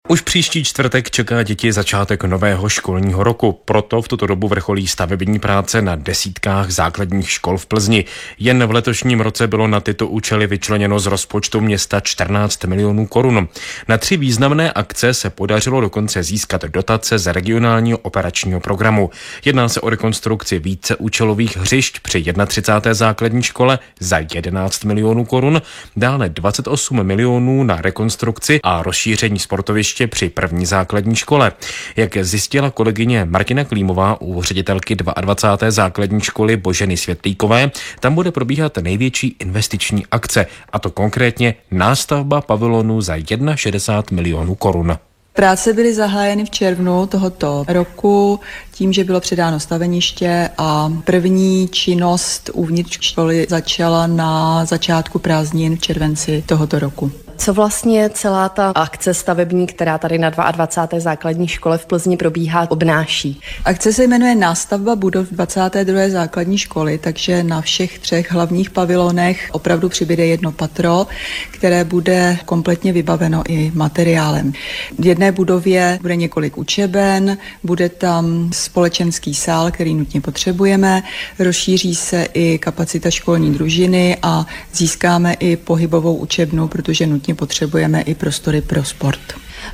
Už příští čtvrtek čeká děti začátek nového školního roku, proto v tuto dobu vrcholí stavební práce na desítkách základních škol v Plzni. Jen v letošním roce bylo na tyto účely vyčleněno z rozpočtu města 14 milionů korun. Na 3 významné akce se podařilo dokonce získat dotace z regionálního operačního programu. Jedná se o rekonstrukci víceúčelových hřišť při 31. základní škole za 11 milionů korun, dále 28 milionů na rekonstrukci a rozšíření sportoviště při první základní škole. Jak zjistila kolegyně Martina Klímová u ředitelky 22. základní školy Boženy Světlíkové, tam bude probíhat největší investiční akce, a to konkrétně nástavba pavilonu za 61 milionů korun. Práce byly zahájeny v červnu tohoto roku tím, že bylo předáno staveniště a první činnost uvnitř školy začala na začátku prázdnin v červenci tohoto roku. Co vlastně celá ta akce stavební, která tady na 22. základní škole v Plzni probíhá, obnáší? Akce se jmenuje Nástavba budov 22. základní školy, takže na všech 3 hlavních pavilonech opravdu přibude jedno patro, které bude kompletně vybaveno i materiálem. V jedné budově bude několik učeben, bude tam společenský sál, který nutně potřebujeme, rozšíří se i kapacita školní družiny a získáme i pohybovou učebnu, protože nutně potřebujeme i prostory pro sport.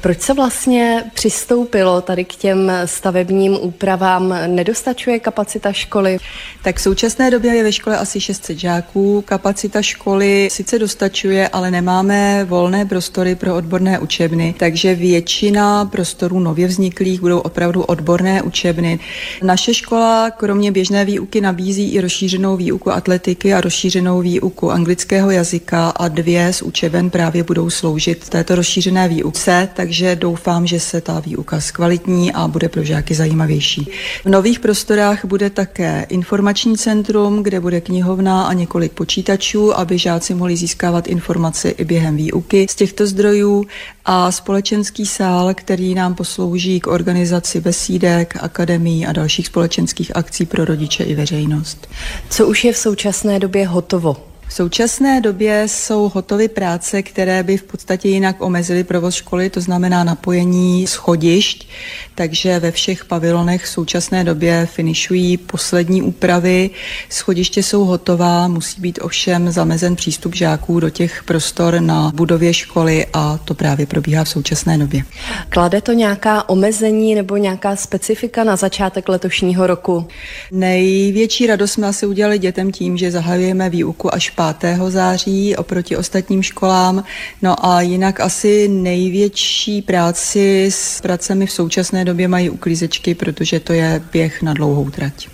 Proč se vlastně přistoupilo tady k těm stavebním úpravám? Nedostačuje kapacita školy? Tak v současné době je ve škole asi 600 žáků. Kapacita školy sice dostačuje, ale nemáme volné prostory pro odborné učebny, takže většina prostorů nově vzniklých budou opravdu odborné učebny. Naše škola kromě běžné výuky nabízí i rozšířenou výuku atletiky a rozšířenou výuku anglického jazyka a 2 z učeben právě budou sloužit této rozšířené výuce, takže doufám, že se ta výuka zkvalitní a bude pro žáky zajímavější. V nových prostorách bude také informační centrum, kde bude knihovna a několik počítačů, aby žáci mohli získávat informace i během výuky z těchto zdrojů, a společenský sál, který nám poslouží k organizaci besídek, akademií a dalších společenských akcí pro rodiče i veřejnost. Co už je v současné době hotovo? V současné době jsou hotové práce, které by v podstatě jinak omezily provoz školy, to znamená napojení schodišť, takže ve všech pavilonech v současné době finišují poslední úpravy. Schodiště jsou hotová, musí být ovšem zamezen přístup žáků do těch prostor na budově školy a to právě probíhá v současné době. Klade to nějaká omezení nebo nějaká specifika na začátek letošního roku? Největší radost jsme asi udělali dětem tím, že zahajujeme výuku až 5. září oproti ostatním školám. No a jinak asi největší práci s pracemi v současné době mají uklízečky, protože to je běh na dlouhou trať.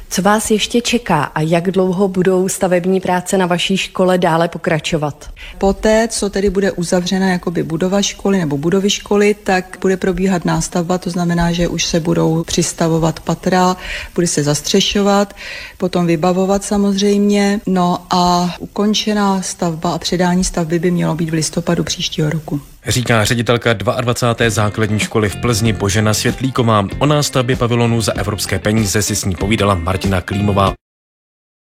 Co vás ještě čeká a jak dlouho budou stavební práce na vaší škole dále pokračovat? Poté, co tedy bude uzavřena jakoby budova školy nebo budovy školy, tak bude probíhat nástavba, to znamená, že už se budou přistavovat patra, bude se zastřešovat, potom vybavovat samozřejmě, no a ukončená stavba a předání stavby by mělo být v listopadu příštího roku. Říká ředitelka 22. základní školy v Plzni Božena Světlíková. O nástavbě pavilonu za evropské peníze si s ní povídala Martina Klímová.